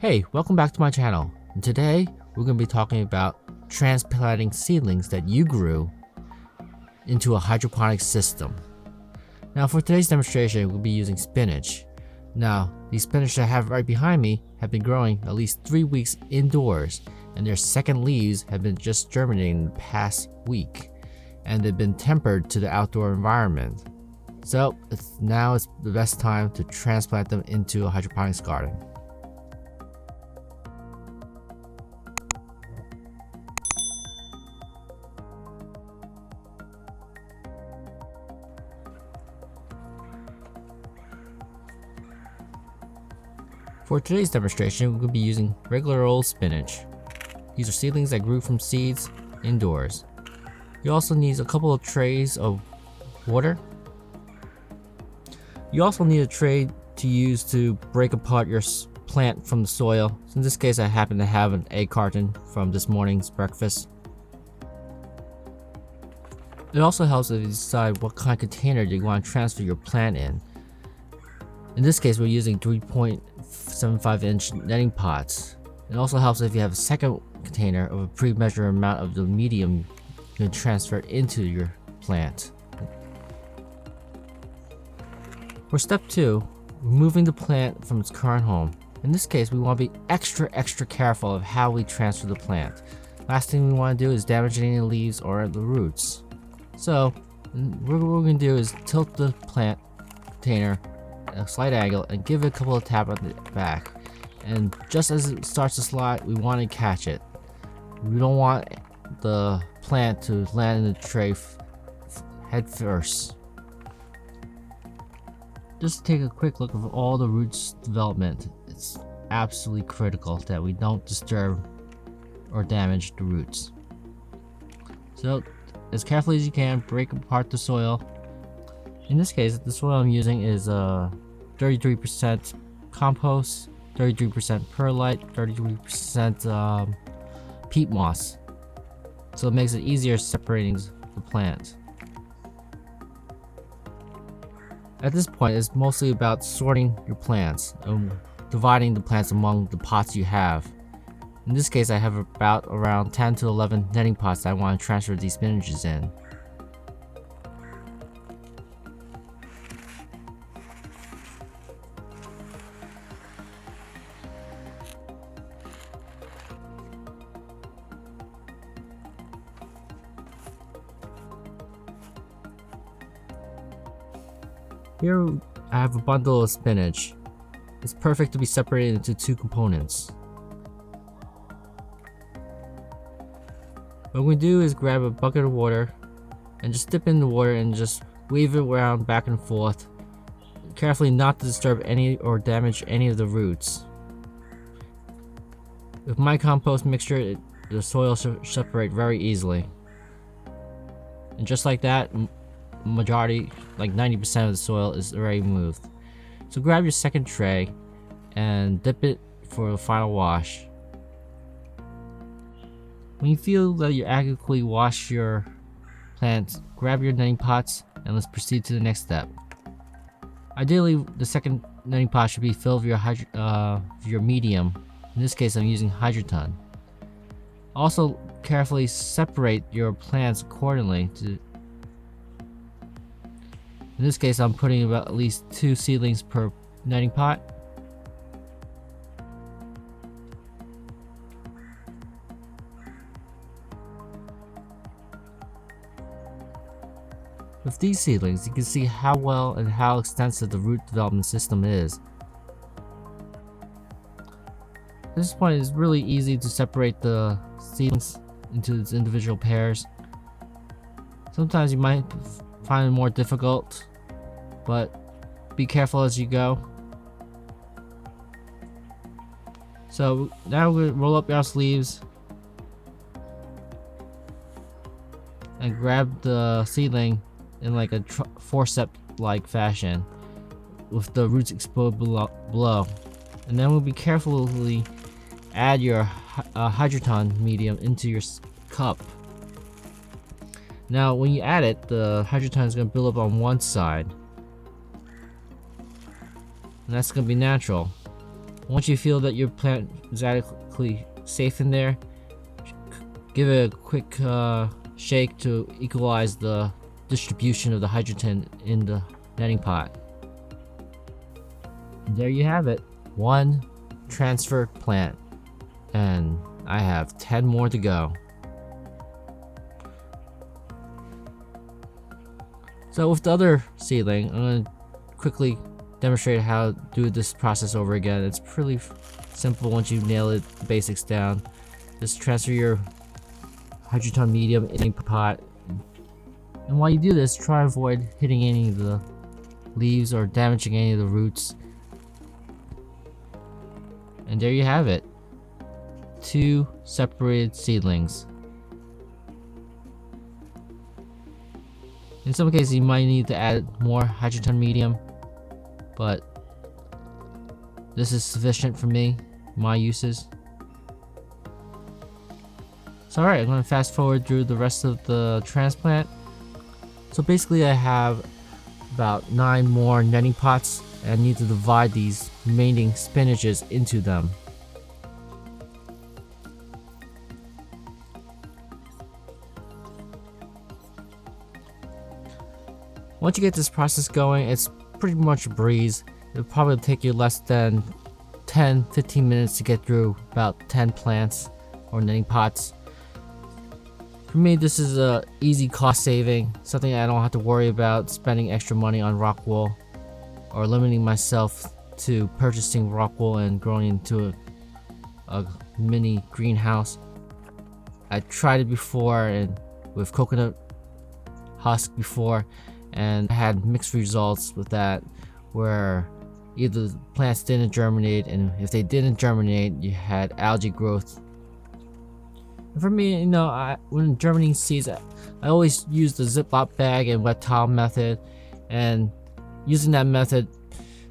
Hey, welcome back to my channel, and today we're going to be talking about transplanting seedlings that you grew into a hydroponics system. Now for today's demonstration, we'll be using spinach. Now, these spinach that I have right behind me have been growing at least 3 weeks indoors, and their second leaves have been just germinating in the past week, and they've been tempered to the outdoor environment. So now it's the best time to transplant them into a hydroponics garden. For today's demonstration, we're going to be using regular old spinach. These are seedlings that grew from seeds indoors. You also need a couple of trays of water. You also need a tray to use to break apart your plant from the soil. So in this case, I happen to have an egg carton from this morning's breakfast. It also helps if you decide what kind of container you want to transfer your plant in. In this case, we're using 3.75-inch netting pots. It also helps if you have a second container of a pre-measured amount of the medium you can transfer into your plant. For step 2, removing the plant from its current home. In this case, we want to be extra careful of how we transfer the plant. Last thing we want to do is damage any leaves or the roots. So what we're going to do is tilt the plant container a slight angle and give it a couple of taps on the back, and just as it starts to slide, we want to catch it. We don't want the plant to land in the tray head first. Just take a quick look of all the roots development. It's absolutely critical that we don't disturb or damage the roots. So as carefully as you can, break apart the soil. In this case, the soil I'm using is 33% compost, 33% perlite, 33% peat moss. So it makes it easier separating the plant. At this point, it's mostly about sorting your plants and dividing the plants among the pots you have. In this case, I have about around 10 to 11 netting pots that I want to transfer these spinaches in. Here I have a bundle of spinach. It's perfect to be separated into 2 components. What we're going to do is grab a bucket of water and just dip in the water and just wave it around back and forth, carefully not to disturb any or damage any of the roots. With my compost mixture, the soil should separate very easily. And just like that, majority, like 90% of the soil is already removed. So grab your second tray and dip it for the final wash. When you feel that you adequately wash your plants, grab your netting pots and let's proceed to the next step. Ideally, the second netting pot should be filled with your medium. In this case, I'm using Hydroton. Also, carefully separate your plants accordingly. In this case, I'm putting about at least 2 seedlings per netting pot. With these seedlings, you can see how well and how extensive the root development system is. At this point, it's really easy to separate the seedlings into its individual pairs. Sometimes you might find it more difficult, but be careful as you go. So now we're going to roll up your sleeves and grab the seedling in like a forceps like fashion with the roots exposed below. And then we'll be carefully add your Hydroton medium into your cup. Now when you add it, the Hydroton is going to build up on one side, and that's going to be natural. Once you feel that your plant is adequately safe in there, give it a quick shake to equalize the distribution of the hydrogen in the netting pot. And there you have it, one transferred plant, and I have 10 more to go. So with the other seedling, I'm going to quickly demonstrate how to do this process over again. It's pretty simple once you nail it, the basics down. Just transfer your hydroton medium in a pot, and while you do this, try to avoid hitting any of the leaves or damaging any of the roots. And there you have it, 2 separated seedlings. In some cases you might need to add more hydroton medium, but this is sufficient for me, my uses. So alright, I'm going to fast forward through the rest of the transplant. So basically I have about 9 more netting pots, and I need to divide these remaining spinaches into them. Once you get this process going, it's pretty much a breeze. It'll probably take you less than 10-15 minutes to get through about 10 plants or netting pots. For me, this is a easy cost saving, something I don't have to worry about spending extra money on Rockwool or limiting myself to purchasing Rockwool and growing into a mini greenhouse. I tried it before and with coconut husk before, and I had mixed results with that, where either the plants didn't germinate, and if they didn't germinate, you had algae growth. And for me, when germinating seeds, I always use the Ziploc bag and wet towel method, and using that method,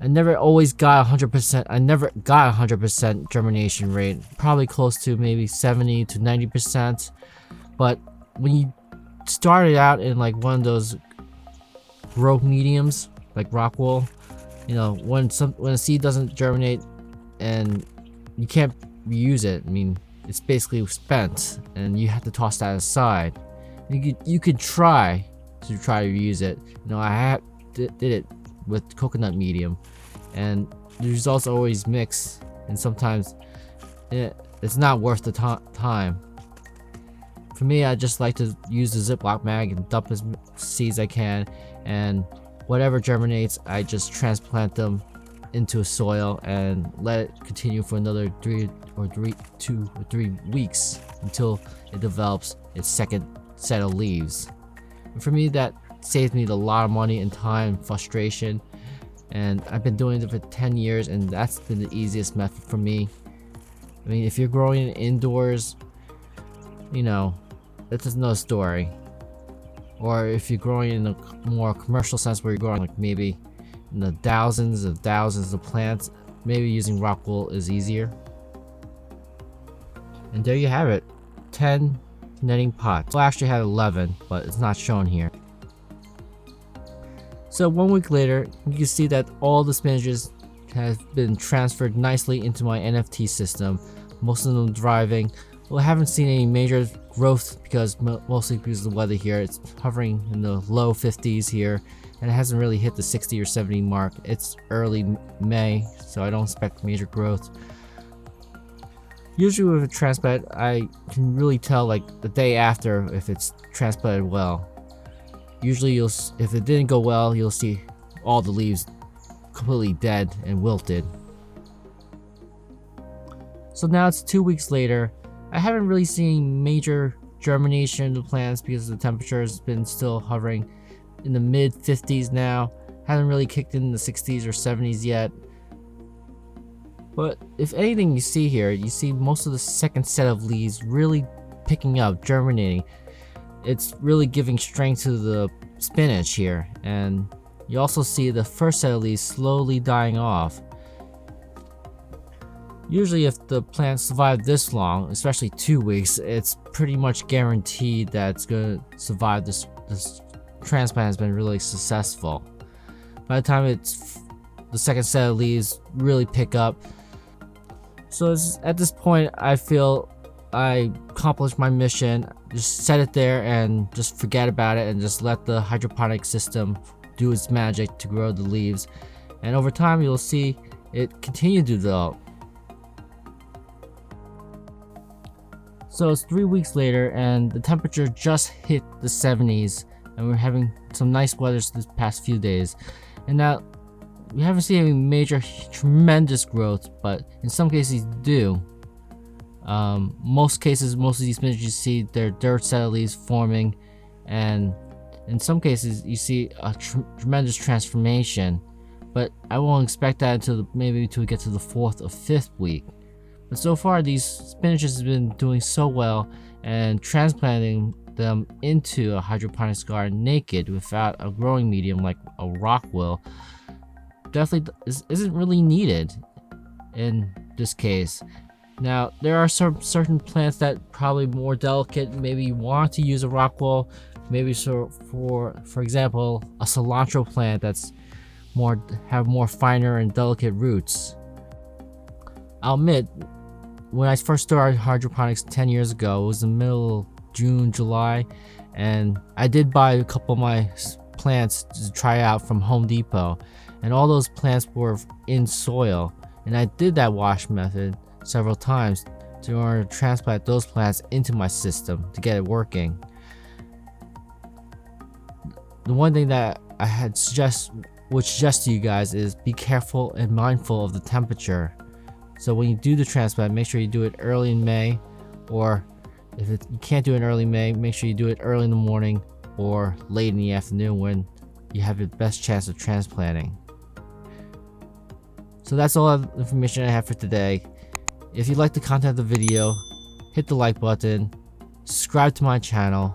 I never always got 100%. I never got 100% germination rate, probably close to maybe 70 to 90%. But when you started out in like one of those grow mediums like Rockwool, when a seed doesn't germinate and you can't reuse it, I mean, it's basically spent and you have to toss that aside. You could try to reuse it. I did it with coconut medium, and the results always mix, and sometimes it's not worth the time. For me, I just like to use the Ziploc bag and dump as seeds I can, and whatever germinates, I just transplant them into soil and let it continue for another 2 or 3 weeks until it develops its second set of leaves. And for me, that saves me a lot of money and time, frustration, and I've been doing it for 10 years, and that's been the easiest method for me. I mean, if you're growing indoors, that's another story. Or if you're growing in a more commercial sense, where you're growing like maybe in the thousands of plants, maybe using Rockwool is easier. And there you have it, 10 netting pots. Well, I actually had 11, but it's not shown here. So 1 week later, you can see that all the spinaches have been transferred nicely into my NFT system, most of them thriving. Well, I haven't seen any major growth mostly because of the weather here. It's hovering in the low 50s here, and it hasn't really hit the 60 or 70 mark. It's early May, so I don't expect major growth. Usually with a transplant, I can really tell like the day after if it's transplanted well. Usually if it didn't go well, you'll see all the leaves completely dead and wilted. So now it's 2 weeks later. I haven't really seen major germination of the plants because the temperature has been still hovering in the mid 50s now. Hasn't really kicked in the 60s or 70s yet. But if anything you see here, you see most of the second set of leaves really picking up, germinating. It's really giving strength to the spinach here, and you also see the first set of leaves slowly dying off. Usually if the plant survived this long, especially 2 weeks, it's pretty much guaranteed that it's going to survive. This transplant has been really successful. By the time the second set of leaves really pick up, So at this point, I feel I accomplished my mission. Just set it there and just forget about it and just let the hydroponic system do its magic to grow the leaves. And over time, you'll see it continue to develop. So it's 3 weeks later and the temperature just hit the 70s and we're having some nice weather this past few days. And now we haven't seen any major tremendous growth, but in some cases do. Most cases, most of these spinach you see their dirt set of leaves forming, and in some cases you see a tremendous transformation, but I won't expect that until maybe we get to the 4th or 5th week. But so far these spinaches have been doing so well, and transplanting them into a hydroponics garden naked without a growing medium like a Rockwool definitely isn't really needed in this case. Now, there are some certain plants that probably more delicate, maybe you want to use a Rockwool, maybe so for example, a cilantro plant that's have more finer and delicate roots. I'll admit, when I first started hydroponics 10 years ago, it was the middle of June, July, and I did buy a couple of my plants to try out from Home Depot, and all those plants were in soil, and I did that wash method several times in order to transplant those plants into my system to get it working. The one thing that I would suggest to you guys is be careful and mindful of the temperature. So when you do the transplant, make sure you do it early in May, or if you can't do it in early May, make sure you do it early in the morning or late in the afternoon when you have the best chance of transplanting. So that's all the information I have for today. If you like the content of the video, hit the like button, subscribe to my channel,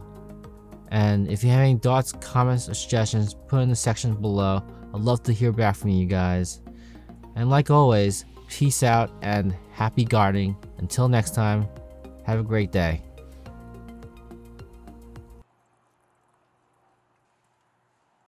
and if you have any thoughts, comments, or suggestions, put in the section below. I'd love to hear back from you guys. And like always, peace out and happy gardening. Until next time, have a great day.